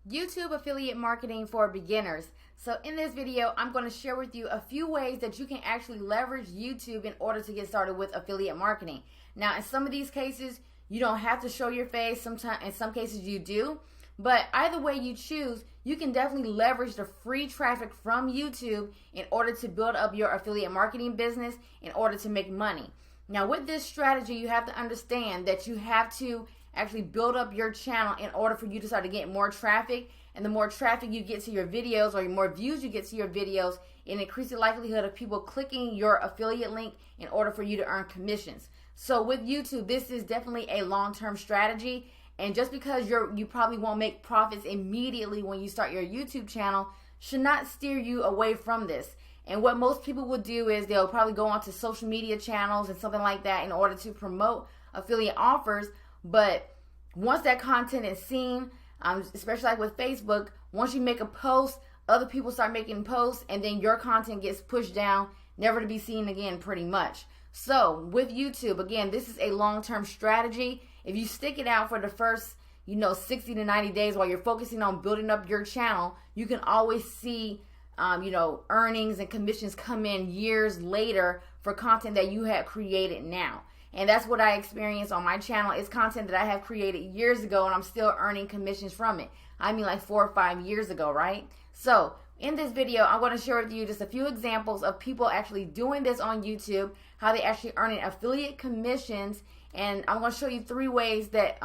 YouTube affiliate marketing for beginners. So in this video, I'm going to share with you a few ways that you can actually leverage YouTube in order to get started with affiliate marketing. Now, in some of these cases, you don't have to show your face. Sometimes, in some cases you do. But either way you choose, you can definitely leverage the free traffic from YouTube in order to build up your affiliate marketing business in order to make money. Now, with this strategy, you have to understand that you have to actually build up your channel in order for you to start to get more traffic. And the more traffic you get to your videos, or the more views you get to your videos, it increases the likelihood of people clicking your affiliate link in order for you to earn commissions. So with YouTube, this is definitely a long-term strategy. And just because you probably won't make profits immediately when you start your YouTube channel should not steer you away from this. And what most people will do is they'll probably go onto social media channels and something like that in order to promote affiliate offers. But once that content is seen, especially like with Facebook, once you make a post, other people start making posts, and then your content gets pushed down, never to be seen again pretty much. So with YouTube, again, this is a long-term strategy. If you stick it out for the first 60 to 90 days while you're focusing on building up your channel, you can always see earnings and commissions come in years later for content that you have created now. And that's what I experienced on my channel. It's content that I have created years ago, and I'm still earning commissions from it. I mean, like 4 or 5 years ago, right? So in this video, I'm going to share with you just a few examples of people actually doing this on YouTube, how they actually earning affiliate commissions. And I'm going to show you 3 ways that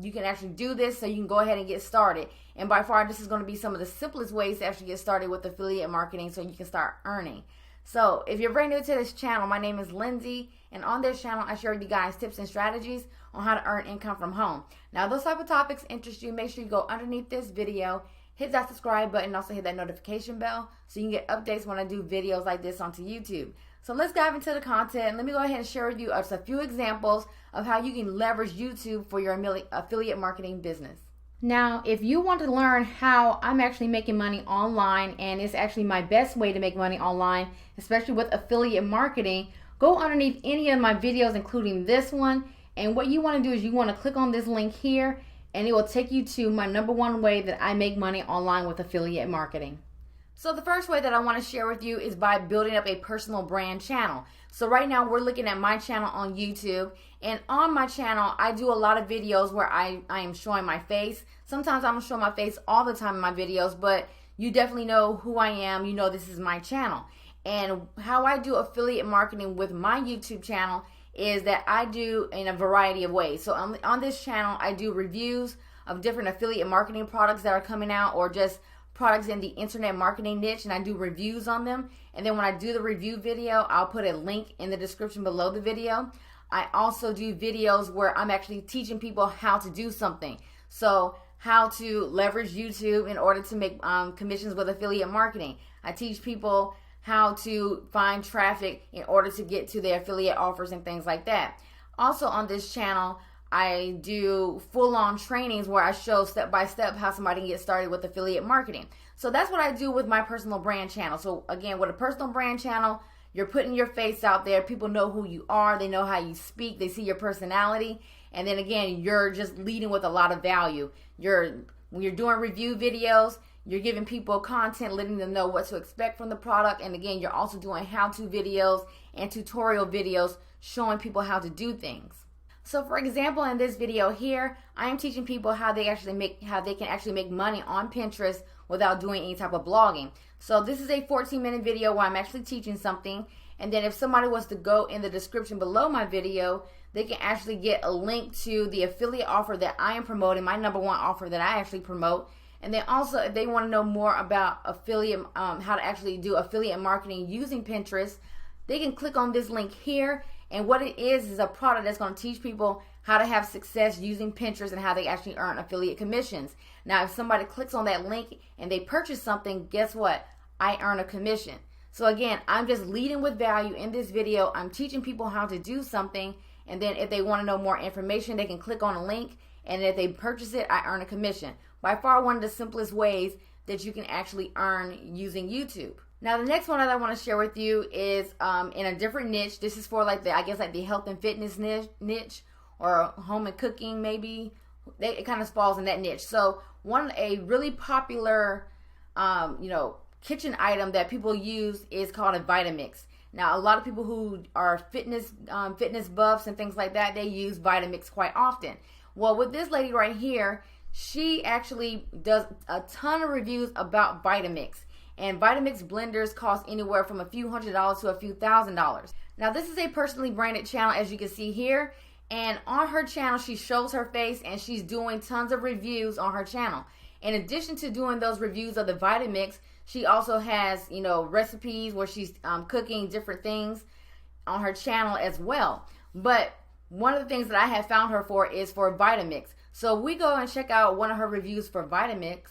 you can actually do this so you can go ahead and get started. And by far, this is going to be some of the simplest ways to actually get started with affiliate marketing so you can start earning. So if you're brand new to this channel, my name is Linsay, and on this channel, I share with you guys tips and strategies on how to earn income from home. Now, if those type of topics interest you, make sure you go underneath this video, hit that subscribe button, and also hit that notification bell so you can get updates when I do videos like this onto YouTube. So let's dive into the content. Let me go ahead and share with you just a few examples of how you can leverage YouTube for your affiliate marketing business. Now, if you want to learn how I'm actually making money online, and it's actually my best way to make money online, especially with affiliate marketing, go underneath any of my videos, including this one. And what you want to do is you want to click on this link here, and it will take you to my #1 way that I make money online with affiliate marketing. So the first way that I want to share with you is by building up a personal brand channel. So right now we're looking at my channel on YouTube, and on my channel I do a lot of videos where I am showing my face. Sometimes I'm showing my face all the time in my videos, but you definitely know who I am. You know this is my channel. And how I do affiliate marketing with my YouTube channel is that I do in a variety of ways. So on this channel I do reviews of different affiliate marketing products that are coming out, or just products in the internet marketing niche, and I do reviews on them. And then when I do the review video, I'll put a link in the description below the video. I also do videos where I'm actually teaching people how to do something. So how to leverage YouTube in order to make commissions with affiliate marketing. I teach people how to find traffic in order to get to their affiliate offers and things like that. Also on this channel, I do full-on trainings where I show step-by-step how somebody can get started with affiliate marketing. So that's what I do with my personal brand channel. So again, with a personal brand channel, you're putting your face out there. People know who you are. They know how you speak. They see your personality. And then again, you're just leading with a lot of value. When you're doing review videos, you're giving people content, letting them know what to expect from the product. And again, you're also doing how-to videos and tutorial videos showing people how to do things. So for example, in this video here, I am teaching people how they can actually make money on Pinterest without doing any type of blogging. So this is a 14-minute video where I'm actually teaching something. And then if somebody was to go in the description below my video, they can actually get a link to the affiliate offer that I am promoting, my #1 offer that I actually promote. And then also, if they want to know more about affiliate, how to actually do affiliate marketing using Pinterest, they can click on this link here. And what it is a product that's going to teach people how to have success using Pinterest and how they actually earn affiliate commissions. Now, if somebody clicks on that link and they purchase something, guess what? I earn a commission. So again, I'm just leading with value in this video. I'm teaching people how to do something. And then if they want to know more information, they can click on a link. And if they purchase it, I earn a commission. By far one of the simplest ways that you can actually earn using YouTube. Now the next one that I want to share with you is in a different niche. This is for like the health and fitness niche, or home and cooking maybe. It kind of falls in that niche. So a really popular, kitchen item that people use is called a Vitamix. Now, a lot of people who are fitness buffs and things like that, they use Vitamix quite often. Well, with this lady right here, she actually does a ton of reviews about Vitamix. And Vitamix blenders cost anywhere from a few $100s to a few $1,000s. Now, this is a personally branded channel, as you can see here. And on her channel, she shows her face and she's doing tons of reviews on her channel. In addition to doing those reviews of the Vitamix, she also has, recipes where she's cooking different things on her channel as well. But one of the things that I have found her for is for Vitamix. So we go and check out one of her reviews for Vitamix.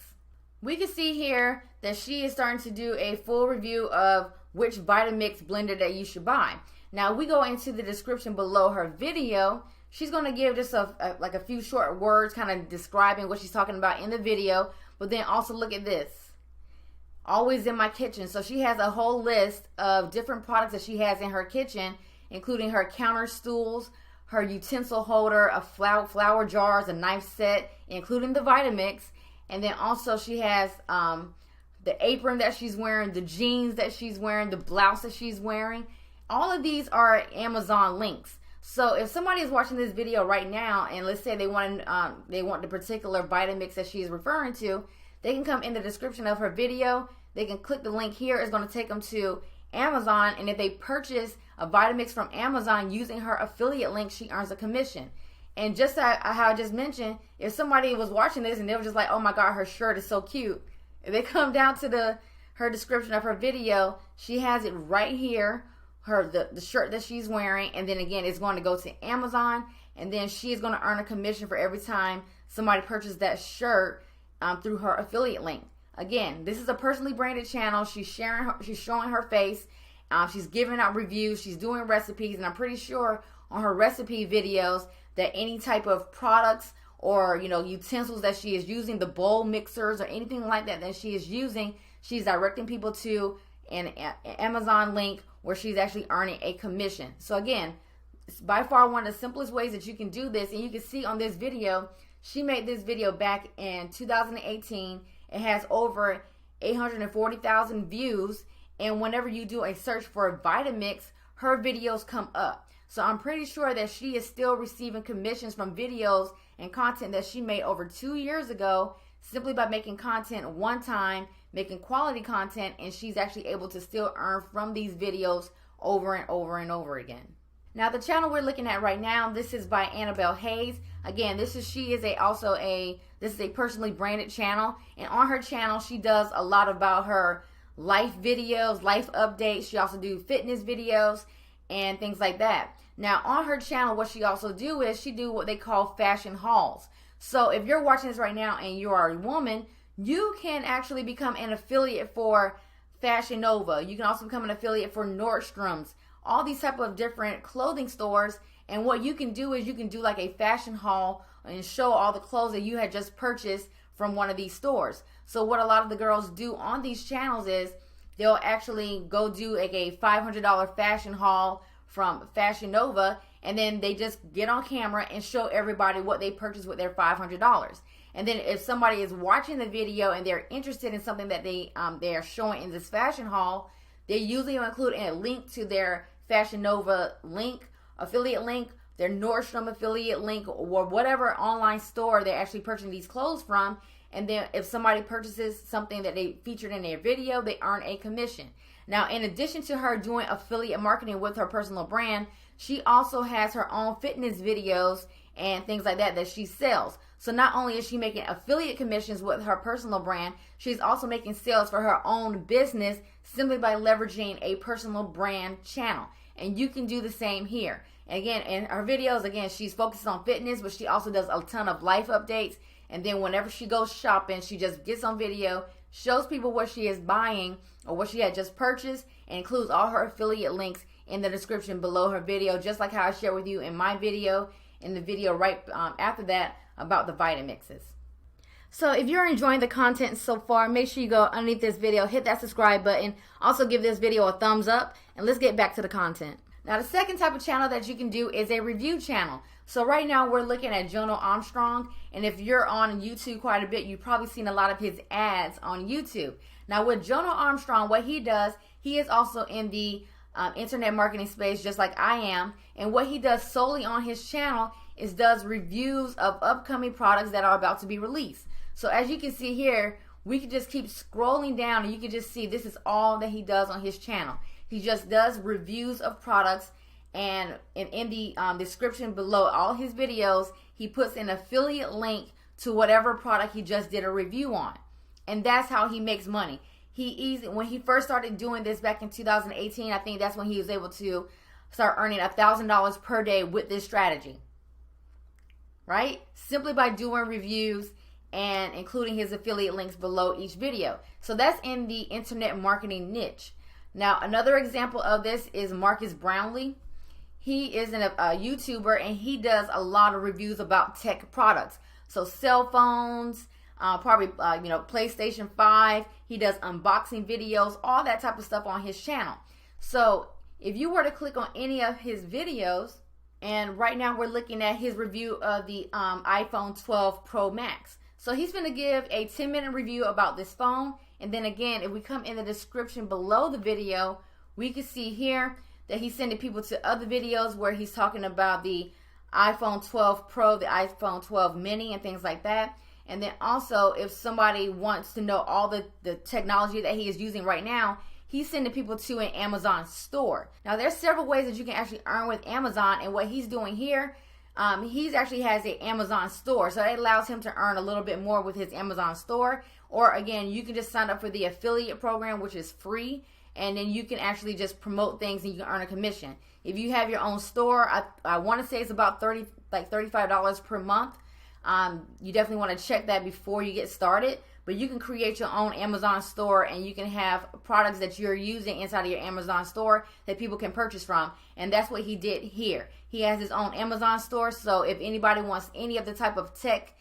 We can see here that she is starting to do a full review of which Vitamix blender that you should buy. Now we go into the description below her video. She's going to give just a few short words kind of describing what she's talking about in the video. But then also look at this. Always in my kitchen. So she has a whole list of different products that she has in her kitchen, including her counter stools, her utensil holder, a flour jars, a knife set, including the Vitamix. And then also she has the apron that she's wearing, the jeans that she's wearing, the blouse that she's wearing. All of these are Amazon links. So if somebody is watching this video right now and let's say they want the particular Vitamix that she is referring to, they can come in the description of her video. They can click the link here. It's going to take them to Amazon. And if they purchase a Vitamix from Amazon using her affiliate link, she earns a commission. And just how I just mentioned, if somebody was watching this and they were just like, oh my God, her shirt is so cute. If they come down to her description of her video, she has it right here. The shirt that she's wearing, and then again it's going to go to Amazon, and then she is going to earn a commission for every time somebody purchases that shirt through her affiliate link. Again, this is a personally branded channel. She's showing her face, she's giving out reviews, she's doing recipes, and I'm pretty sure on her recipe videos that any type of products or utensils that she is using, the bowl mixers or anything like that she is using, she's directing people to an Amazon link where she's actually earning a commission. So again, it's by far one of the simplest ways that you can do this. And you can see on this video, she made this video back in 2018. It has over 840,000 views. And whenever you do a search for Vitamix, her videos come up. So I'm pretty sure that she is still receiving commissions from videos and content that she made over 2 years ago, simply by making content one time, making quality content, and she's actually able to still earn from these videos over and over and over again. Now the channel we're looking at right now, this is by Annabelle Hayes. Again, this is a personally branded channel, and on her channel she does a lot about her life videos, life updates. She also do fitness videos and things like that. Now on her channel, what she also do is she do what they call fashion hauls. So if you're watching this right now and you are a woman, you can actually become an affiliate for Fashion Nova. You can also become an affiliate for Nordstrom's, all these type of different clothing stores. And what you can do is you can do like a fashion haul and show all the clothes that you had just purchased from one of these stores. So what a lot of the girls do on these channels is they'll actually go do like a $500 fashion haul from Fashion Nova, and then they just get on camera and show everybody what they purchased with their $500. And then if somebody is watching the video and they're interested in something that they are showing in this fashion haul, they usually include a link to their Fashion Nova link, affiliate link, their Nordstrom affiliate link, or whatever online store they're actually purchasing these clothes from. And then if somebody purchases something that they featured in their video, they earn a commission. Now, in addition to her doing affiliate marketing with her personal brand, she also has her own fitness videos and things like that she sells. So not only is she making affiliate commissions with her personal brand, she's also making sales for her own business simply by leveraging a personal brand channel. And you can do the same here. And again, in her videos, again, she's focused on fitness, but she also does a ton of life updates. And then whenever she goes shopping, she just gets on video, shows people what she is buying or what she had just purchased, and includes all her affiliate links in the description below her video, just like how I shared with you in my video, in the video right after that about the Vitamixes. So if you're enjoying the content so far, make sure you go underneath this video, hit that subscribe button, also give this video a thumbs up, and let's get back to the content. Now, the second type of channel that you can do is a review channel. So right now we're looking at Jono Armstrong, and if you're on YouTube quite a bit, you've probably seen a lot of his ads on YouTube. Now with Jono Armstrong, what he does, he is also in the internet marketing space just like I am, and what he does solely on his channel is does reviews of upcoming products that are about to be released. So as you can see here, we can just keep scrolling down and you can just see this is all that he does on his channel. He just does reviews of products, and in the description below all his videos, he puts an affiliate link to whatever product he just did a review on. And that's how he makes money. When he first started doing this back in 2018, I think that's when he was able to start earning $1,000 per day with this strategy. Right? Simply by doing reviews and including his affiliate links below each video. So that's in the internet marketing niche. Now, another example of this is Marcus Brownlee. He is a YouTuber, and he does a lot of reviews about tech products. So cell phones, probably PlayStation 5. He does unboxing videos, all that type of stuff on his channel. So if you were to click on any of his videos, and right now we're looking at his review of the iPhone 12 Pro Max. So he's going to give a 10-minute review about this phone. And then again, if we come in the description below the video, we can see here that he's sending people to other videos where he's talking about the iPhone 12 Pro, the iPhone 12 mini, and things like that. And then also, if somebody wants to know all the technology that he is using right now, he's sending people to an Amazon store. Now, there's several ways that you can actually earn with Amazon, and what he's doing here, he actually has an Amazon store, so it allows him to earn a little bit more with his Amazon store. Or again, you can just sign up for the affiliate program, which is free, and then you can actually just promote things and you can earn a commission. If you have your own store, I want to say it's about $35 per month. You definitely want to check that before you get started. But you can create your own Amazon store, and you can have products that you're using inside of your Amazon store that people can purchase from. And that's what he did here. He has his own Amazon store, so if anybody wants any of the type of tech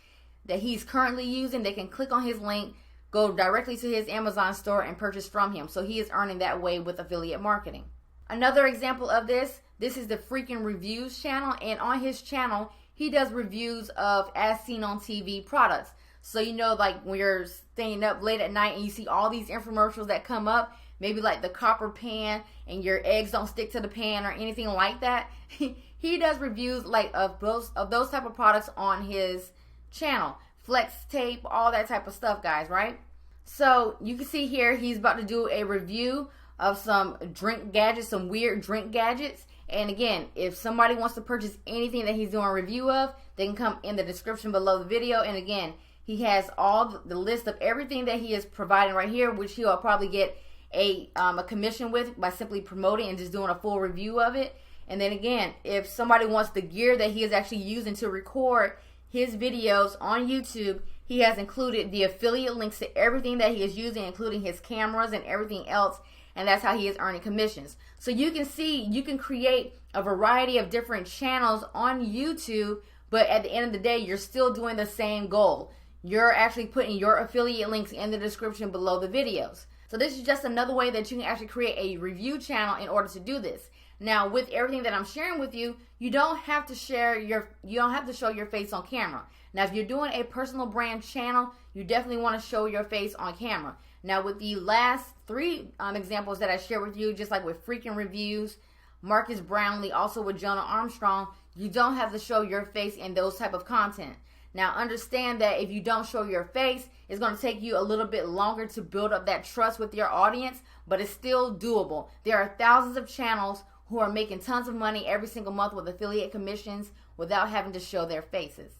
that he's currently using, they can click on his link, go directly to his Amazon store, and purchase from him. So he is earning that way with affiliate marketing. Another example of this is the Freaking Reviews channel, and on his channel, he does reviews of as seen on TV products. So like when you're staying up late at night and you see all these infomercials that come up, maybe like the copper pan and your eggs don't stick to the pan or anything like that. He does reviews of those type of products on his channel. Flex tape, all that type of stuff, guys, right? So you can see here he's about to do a review of some drink gadgets, some weird drink gadgets. And again, if somebody wants to purchase anything that he's doing a review of, they can come in the description below the video. And again, he has all the list of everything that he is providing right here, which he'll probably get a commission with by simply promoting and just doing a full review of it. And then again, if somebody wants the gear that he is actually using to record his videos on YouTube, he has included the affiliate links to everything that he is using, including his cameras and everything else. And that's how he is earning commissions. So you can see, you can create a variety of different channels on YouTube, but at the end of the day, you're still doing the same goal. You're actually putting your affiliate links in the description below the videos. So this is just another way that you can actually create a review channel in order to do this. Now, with everything that I'm sharing with you, you don't have to show your face on camera. Now, if you're doing a personal brand channel, you definitely want to show your face on camera. Now, with the last three examples that I shared with you, just like with Freaking Reviews, Marcus Brownlee, also with Jono Armstrong, you don't have to show your face in those type of content. Now, understand that if you don't show your face, it's going to take you a little bit longer to build up that trust with your audience, but it's still doable. There are thousands of channels who are making tons of money every single month with affiliate commissions without having to show their faces.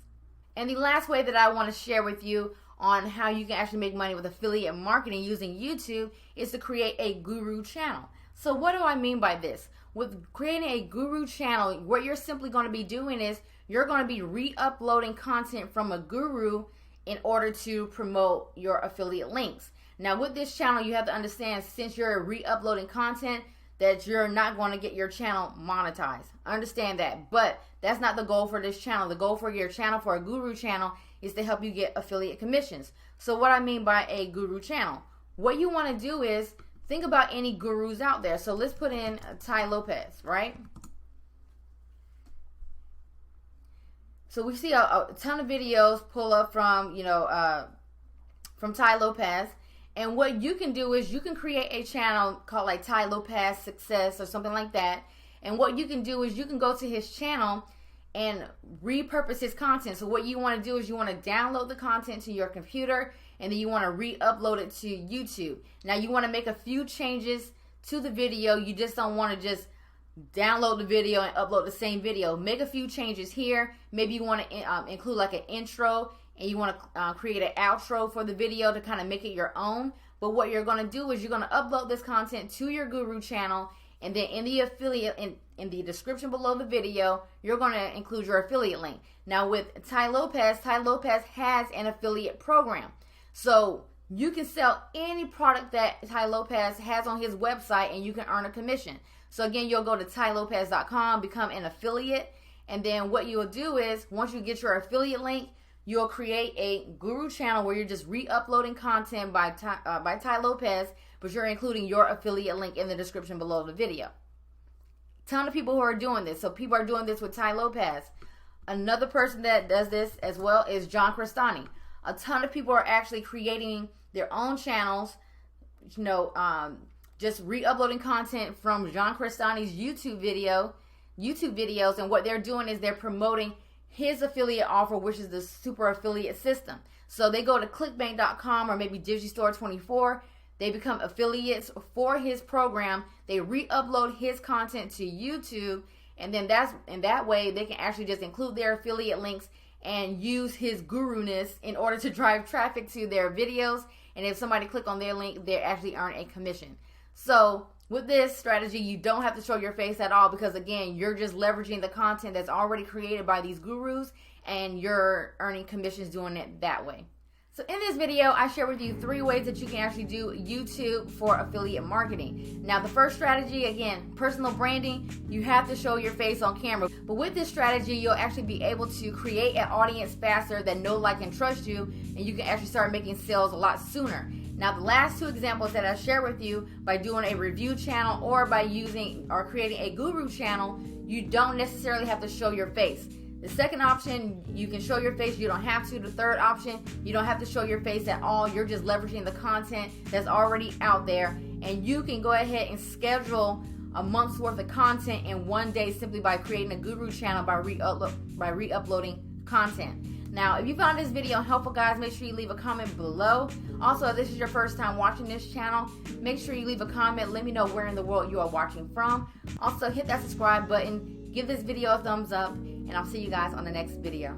And the last way that I want to share with you on how you can actually make money with affiliate marketing using YouTube is to create a guru channel. So what do I mean by this? With creating a guru channel, what you're simply going to be doing is you're going to be re-uploading content from a guru in order to promote your affiliate links. Now with this channel, you have to understand, since you're re-uploading content, that you're not going to get your channel monetized. Understand that. But that's not the goal for this channel. The goal for your channel, for a guru channel, is to help you get affiliate commissions. So what I mean by a guru channel, what you want to do is think about any gurus out there. So let's put in Tai Lopez, right? So we see a ton of videos pull up from, from Tai Lopez. And what you can do is you can create a channel called like Tai Lopez Success or something like that. And what you can do is you can go to his channel and repurpose his content. So what you want to do is you want to download the content to your computer, and then you want to re-upload it to YouTube. Now you want to make a few changes to the video. You just don't want to just download the video and upload the same video. Make a few changes here. Maybe you want to include like an intro, and you want to create an outro for the video to kind of make it your own. But what you're going to do is you're going to upload this content to your guru channel, and then in the affiliate, in the description below the video, you're going to include your affiliate link. Now with Tai Lopez has an affiliate program. So you can sell any product that Tai Lopez has on his website and you can earn a commission. So again, you'll go to tailopez.com, become an affiliate, and then what you'll do is once you get your affiliate link, you'll create a guru channel where you're just re-uploading content by Tai Lopez, but you're including your affiliate link in the description below the video. Ton of people who are doing this. So people are doing this with Tai Lopez. Another person that does this as well is John Crestani. A ton of people are actually creating their own channels, just re-uploading content from John Crestani's YouTube videos, and what they're doing is they're promoting his affiliate offer, which is the super affiliate system. So they go to clickbank.com or maybe Digistore24. They become affiliates for his program. They re-upload his content to YouTube, and then that way they can actually just include their affiliate links and use his guru-ness in order to drive traffic to their videos. And if somebody click on their link, they actually earn a commission. So with this strategy, you don't have to show your face at all, because again, you're just leveraging the content that's already created by these gurus, and you're earning commissions doing it that way. So in this video, I share with you 3 ways that you can actually do YouTube for affiliate marketing. Now, the first strategy, again, personal branding, you have to show your face on camera. But with this strategy, you'll actually be able to create an audience faster that know, like, and trust you, and you can actually start making sales a lot sooner. Now, the last 2 examples that I share with you, by doing a review channel or by using or creating a guru channel, you don't necessarily have to show your face. The second option, you can show your face, you don't have to. The third option, you don't have to show your face at all. You're just leveraging the content that's already out there, and you can go ahead and schedule a month's worth of content in 1 day simply by creating a guru channel by re-uploading content. Now, if you found this video helpful, guys, make sure you leave a comment below. Also, if this is your first time watching this channel, make sure you leave a comment. Let me know where in the world you are watching from. Also, hit that subscribe button, give this video a thumbs up, and I'll see you guys on the next video.